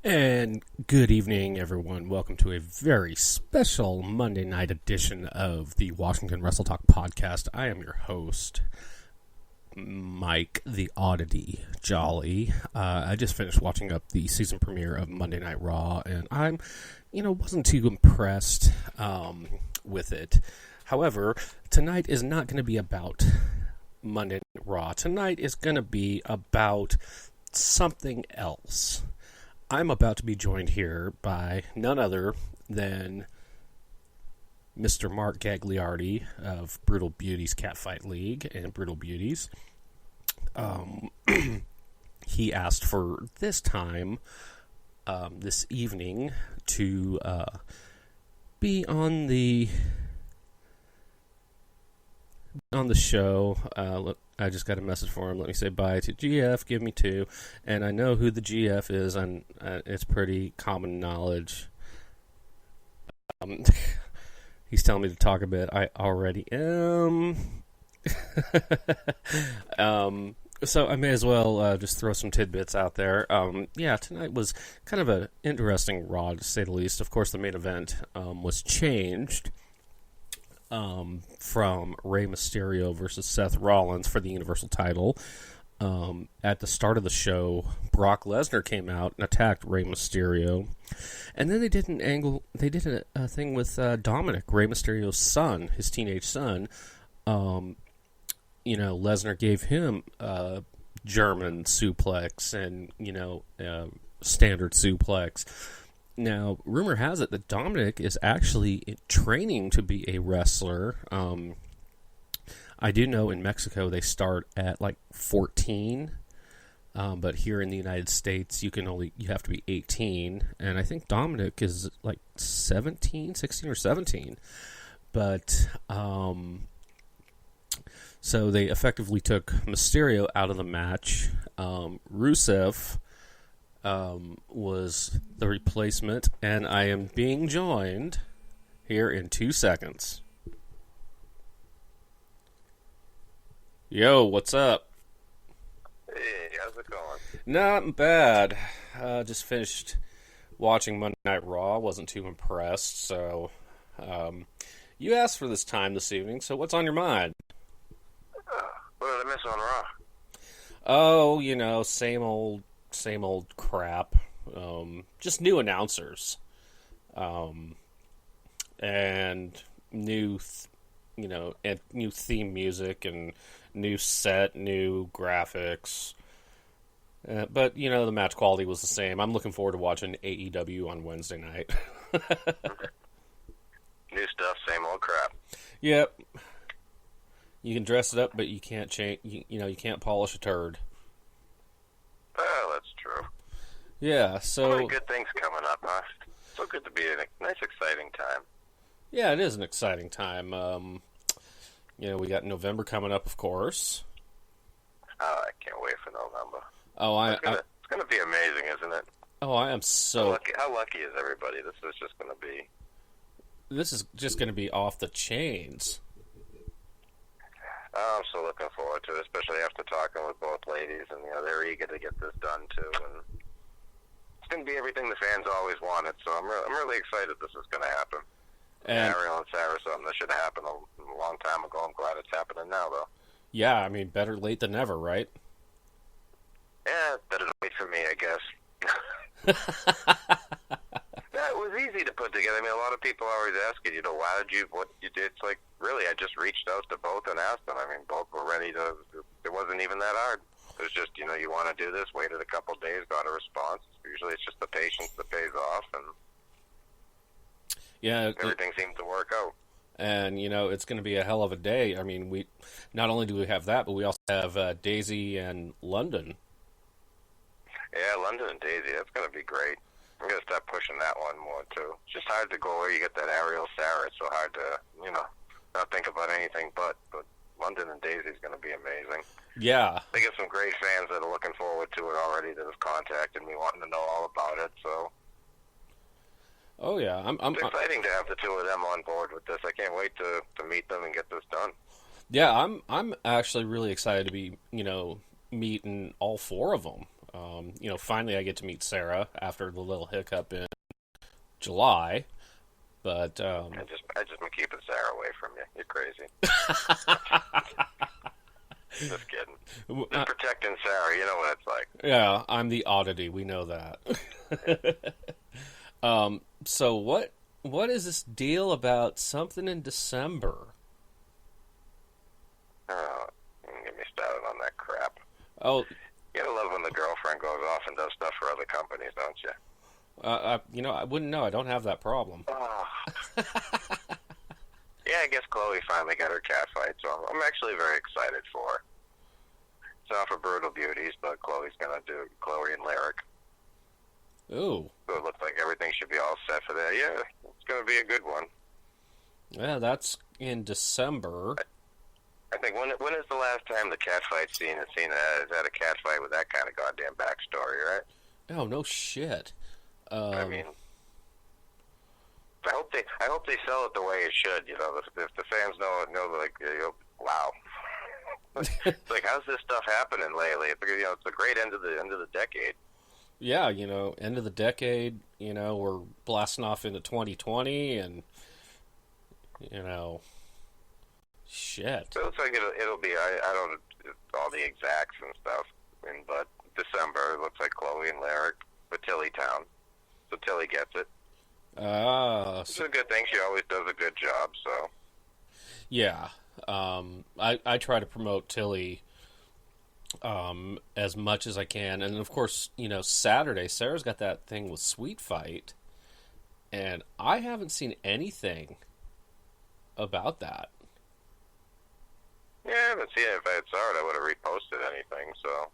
And good evening, everyone. Welcome to a very special Monday night edition of the Washington Wrestle Talk podcast. I am your host, Mike the Oddity Jolly. I just finished watching up the season premiere of Monday Night Raw, and I'm, wasn't too impressed with it. However, tonight is not going to be about Monday Night Raw. Tonight is going to be about something else. I'm about to be joined here by none other than Mr. Mark Gagliardi of Brutal Beauties Catfight League and Brutal Beauties. He asked for this time, this evening, to be on the show. I just got a message for him. Let me say bye to GF. Give me two. And I know who the GF is. And it's pretty common knowledge. He's telling me to talk a bit. I already am. So I may as well just throw some tidbits out there. Tonight was kind of an interesting Raw, to say the least. Of course, the main event was changed from Rey Mysterio versus Seth Rollins for the Universal title. At the start of the show, Brock Lesnar came out and attacked Rey Mysterio, and then they did a thing with Dominic, Rey Mysterio's son, his teenage son. Lesnar gave him German suplex and standard suplex. Now, rumor has it that Dominic is actually training to be a wrestler. I do know in Mexico they start at like 14, but here in the United States you have to be 18, and I think Dominic is like 16 or 17. But so they effectively took Mysterio out of the match. Rusev was the replacement, and I am being joined here in 2 seconds. Yo, what's up? Hey, how's it going? Not bad. Just finished watching Monday Night Raw. Wasn't too impressed, so you asked for this time this evening, so what's on your mind? What did I miss on Raw? Oh, same old crap. Just new announcers, and new theme music and new set, new graphics. But the match quality was the same. I'm looking forward to watching AEW on Wednesday night. New stuff, same old crap. Yep. You can dress it up, but you can't change. You can't polish a turd. Well, that's true. Yeah, so... So many good things coming up, huh? So good to be in a nice, exciting time. Yeah, it is an exciting time. We got November coming up, of course. Oh, I can't wait for November. Oh, it's going to be amazing, isn't it? Oh, I am so... How lucky is everybody? This is just going to be off the chains. Oh, I'm so looking forward to it, especially after talking with both ladies, and they're eager to get this done too. And it's going to be everything the fans always wanted, so I'm really excited this is going to happen. And Ariel and Sarah, something that should have happened a long time ago. I'm glad it's happening now, though. Yeah, I mean, better late than never, right? Yeah, better wait for me, I guess. Yeah, it was easy to put together. I mean, a lot of people always ask you, what you did. It's like, really, I just reached out to both and asked them. I mean, both were ready to, it wasn't even that hard. It was just, you want to do this, waited a couple days, got a response. Usually it's just the patience that pays off, and everything seemed to work out. And, it's going to be a hell of a day. I mean, we not only do we have that, but we also have Daisy and London. Yeah, London and Daisy, that's going to be great. I'm going to start pushing that one more, too. It's just hard to go where you get that Ariel Sarah. It's so hard to, not think about anything but London and Daisy is going to be amazing. Yeah. They get some great fans that are looking forward to it already that have contacted me wanting to know all about it, so... Oh, yeah. It's exciting to have the two of them on board with this. I can't wait to meet them and get this done. Yeah, I'm actually really excited to be, meeting all four of them. Finally I get to meet Sarah after the little hiccup in July. But I just been keeping Sarah away from you. You're crazy. Just kidding. Just protecting Sarah. You know what it's like. Yeah, I'm the oddity. We know that. So what is this deal about something in December? Oh, don't get me started on that crap. Oh, You gotta love when the girlfriend goes off and does stuff for other companies, don't you? I wouldn't know. I don't have that problem. Oh. Yeah, I guess Chloe finally got her cat fight, so I'm actually very excited for her. It's not for Brutal Beauties, but Chloe's gonna do Chloe and Lyric. Ooh. So it looks like everything should be all set for that. Yeah, it's gonna be a good one. Yeah, that's in December. I think when is the last time the cat fight scene has seen is that a cat fight with that kind of goddamn backstory, right? Oh, no shit. I mean, I hope they sell it the way it should. You know, if the fans know like, wow. It's like, how's this stuff happening lately? It's a great end of the decade. Yeah, end of the decade. We're blasting off into 2020, and shit. So it looks like it'll be. I don't know all the exacts and stuff, but December it looks like Chloe and Lyric for Tilly Town. So Tilly gets it. It's a good thing. She always does a good job. So yeah, I try to promote Tilly as much as I can, and of course, Saturday Sarah's got that thing with Sweet Fight, and I haven't seen anything about that. yeah, but see, if I had saw it, I would have reposted anything. So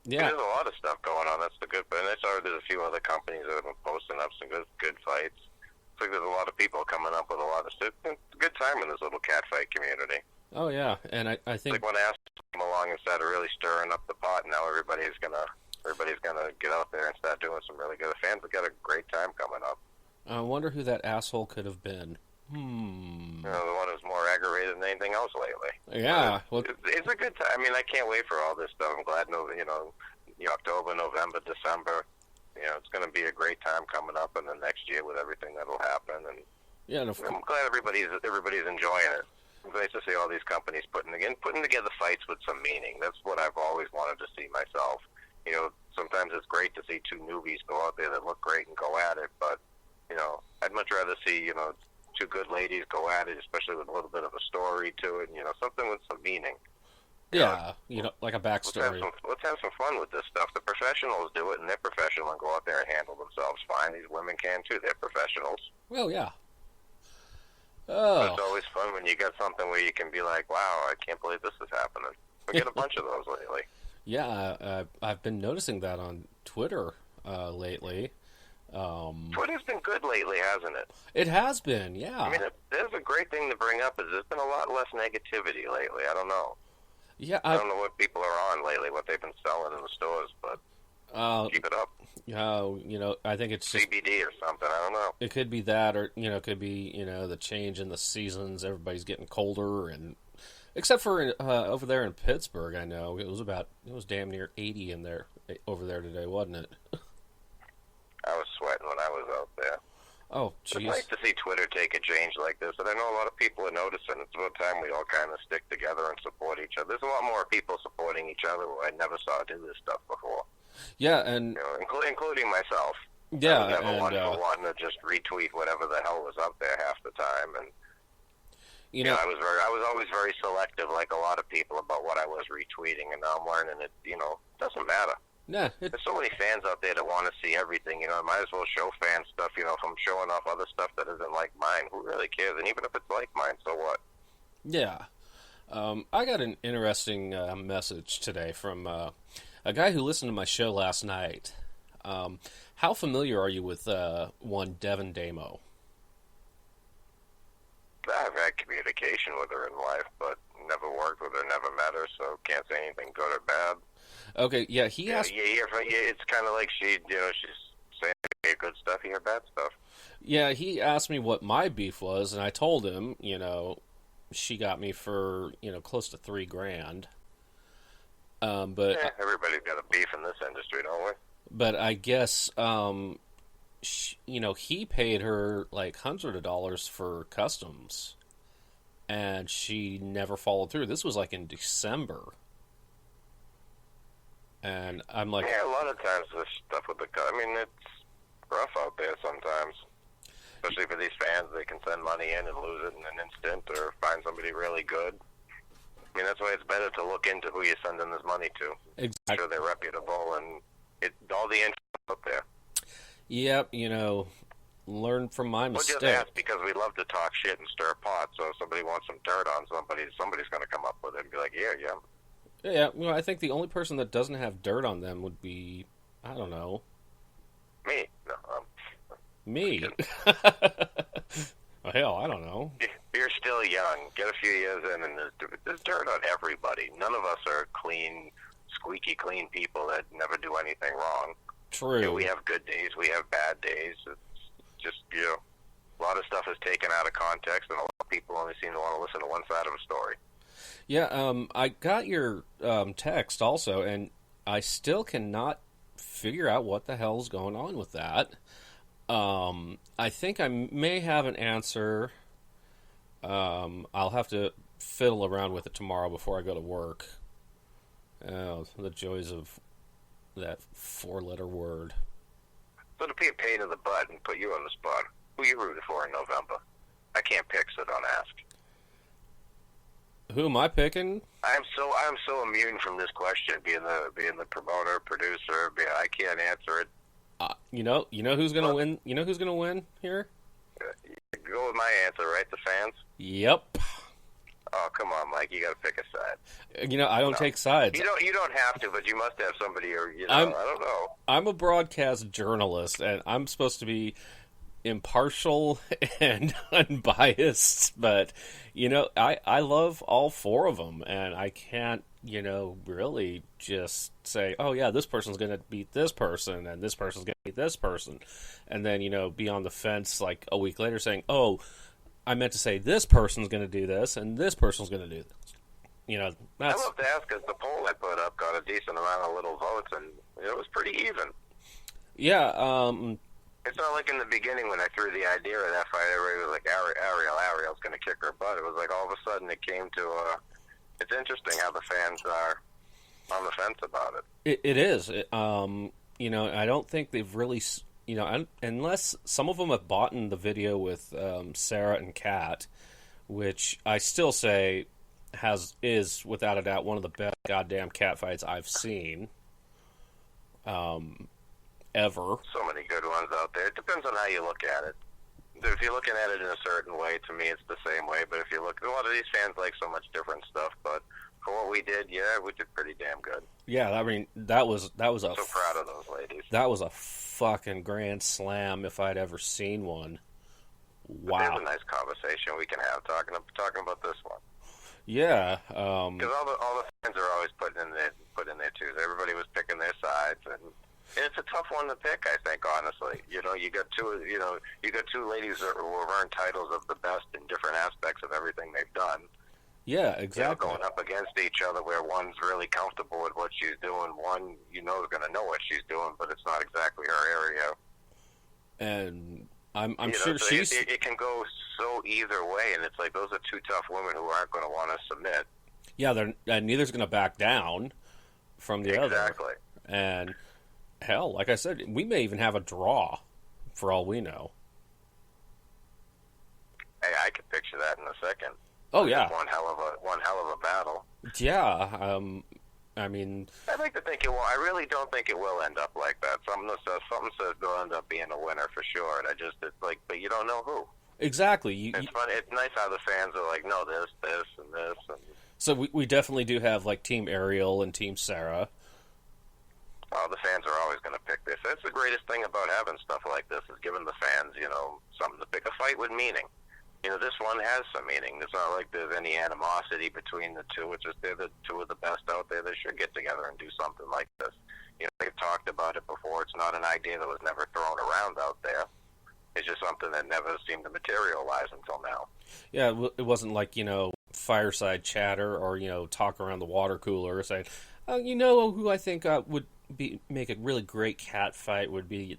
Yeah, there's a lot of stuff going on. That's the good. And I saw there's a few other companies that have been posting up some good fights. It's like there's a lot of people coming up with a lot of stuff. It's a good time in this little cat fight community. oh yeah, and I think It's like when Ass came along and started really stirring up the pot. Now everybody's gonna get out there and start doing some really good. The fans have got a great time coming up. I wonder who that asshole could have been. The one who's more aggravated than anything else lately. Yeah, It's a good time. I mean, I can't wait for all this stuff. I'm glad, October, November, December. It's going to be a great time coming up in the next year with everything that'll happen. And yeah, and I'm glad everybody's enjoying it. It's nice to see all these companies putting together fights with some meaning. That's what I've always wanted to see myself. Sometimes it's great to see two newbies go out there that look great and go at it, but I'd much rather see two good ladies go at it, especially with a little bit of a story to it, something with some meaning. yeah, like a backstory. Let's have some fun with this stuff. The professionals do it, and they're professional and go out there and handle themselves fine. These women can too. They're professionals. Well, yeah. But it's always fun when you get something where you can be like, wow, I can't believe this is happening. We get a bunch of those lately. Yeah, I've been noticing that on Twitter lately. Twitter's been good lately, hasn't it? It has been, yeah. I mean, there's a great thing to bring up is there's been a lot less negativity lately. I don't know. Yeah, I don't know what people are on lately, what they've been selling in the stores, but keep it up. I think it's just CBD or something. I don't know. it could be that, or it could be the change in the seasons. Everybody's getting colder, and except for over there in Pittsburgh, I know it was damn near 80 in there over there today, wasn't it? I was sweating when I was out there. Oh, It's jeez. nice to see Twitter take a change like this, and I know a lot of people are noticing. It's about time we all kind of stick together and support each other. There's a lot more people supporting each other who I never saw do this stuff before. Yeah, and Including myself. yeah, I was never and wanting to just retweet whatever the hell was up there half the time, and I was always very selective, like a lot of people, about what I was retweeting, and now I'm learning it. Doesn't matter. nah, There's so many fans out there that want to see everything. I might as well show fans stuff. If I'm showing off other stuff that isn't like mine, who really cares? And even if it's like mine, so what? yeah. I got an interesting message today from a guy who listened to my show last night. How familiar are you with one Devin Damo? I've had communication with her in life, but never worked with her, never met her, so can't say anything good or bad. Okay, yeah, he asked. It's kind of like she's saying good stuff, you hear bad stuff. Yeah, he asked me what my beef was, and I told him, she got me for close to $3,000. But everybody's got a beef in this industry, don't we? but I guess he paid her like hundreds of dollars for customs, and she never followed through. This was like in December, and I'm like, Yeah, a lot of times this stuff with I mean, it's rough out there sometimes. Especially for these fans, they can send money in and lose it in an instant, or find somebody really good. I mean, that's why it's better to look into who you're sending this money to. exactly. Make sure they're reputable and all the info out there. Yep, learn from my We'll mistake. just ask because we love to talk shit and stir pot. So if somebody wants some dirt on somebody's going to come up with it and be like, yeah. Yeah, well, I think the only person that doesn't have dirt on them would be, I don't know, Me. No, me. Well, hell, I don't know. you're still young. Get a few years in, and there's dirt on everybody. None of us are clean, squeaky clean people that never do anything wrong. True. Yeah, we have good days. We have bad days. It's just, a lot of stuff is taken out of context, and a lot of people only seem to want to listen to one side of a story. Yeah, I got your text also, and I still cannot figure out what the hell's going on with that. I think I may have an answer. I'll have to fiddle around with it tomorrow before I go to work. Oh, the joys of that 4-letter word. So to be a pain in the butt and put you on the spot, who you rooting for in November? I can't pick, so don't ask. Who am I picking? I'm so immune from this question, being the promoter, producer. I can't answer it. You know who's gonna win. You know who's gonna win here? Go with my answer, right? The fans. Yep. Oh, come on, Mike. You got to pick a side. I don't take sides. You don't have to, but you must have somebody, or I don't know. I'm a broadcast journalist, and I'm supposed to be impartial and unbiased. But I love all four of them, and I can't really just say, oh yeah, this person's going to beat this person, and this person's going to beat this person, and then be on the fence like a week later saying, oh, I meant to say this person's going to do this, and this person's going to do this. That's... I love to ask because the poll I put up got a decent amount of little votes, and it was pretty even. Yeah. It's not like in the beginning when I threw the idea of that fight, everybody was like, Ariel's going to kick her butt. It was like all of a sudden it came to it's interesting how the fans are on the fence about it. It is. I don't think they've really... unless some of them have bought in the video with Sarah and Kat, which I still say is without a doubt one of the best goddamn cat fights I've seen ever. So many good ones out there. It depends on how you look at it. If you're looking at it in a certain way, to me it's the same way. But if you look, a lot of these fans like so much different stuff. But for what we did, we did pretty damn good. Yeah, I mean that was a so proud of those ladies. That was a fucking grand slam if I'd ever seen one. Wow. But there's a nice conversation we can have talking about this one. Yeah, because all the fans are always put in their twos. Everybody was picking their sides, and it's a tough one to pick. I think honestly, you got two ladies who have earned titles of the best in different aspects of everything they've done. Yeah, exactly. Going up against each other, where one's really comfortable with what she's doing, one is going to know what she's doing, but it's not exactly her area. And I'm sure so she's... It can go so either way, and it's like those are two tough women who aren't going to want to submit. Yeah, neither's going to back down from the other. Exactly. And hell, like I said, we may even have a draw, for all we know. Hey, I could picture that in a second. Oh yeah, one hell of a battle. Yeah, I mean, I'd like to think it will. I really don't think it will end up like that. Something says they'll end up being a winner for sure. And it's like, but you don't know who. Exactly. It's funny. It's nice how the fans are like, no, this, and this. And... So we definitely do have like Team Ariel and Team Sarah. Oh, the fans are always going to pick this. That's the greatest thing about having stuff like this is giving the fans, something to pick. A fight with meaning. This one has some meaning. It's not like there's any animosity between the two. It's just they're the two of the best out there. They should get together and do something like this. They've talked about it before. It's not an idea that was never thrown around out there. It's just something that never seemed to materialize until now. Yeah, it wasn't like, fireside chatter or, talk around the water cooler saying, You know who I think would make a really great cat fight would be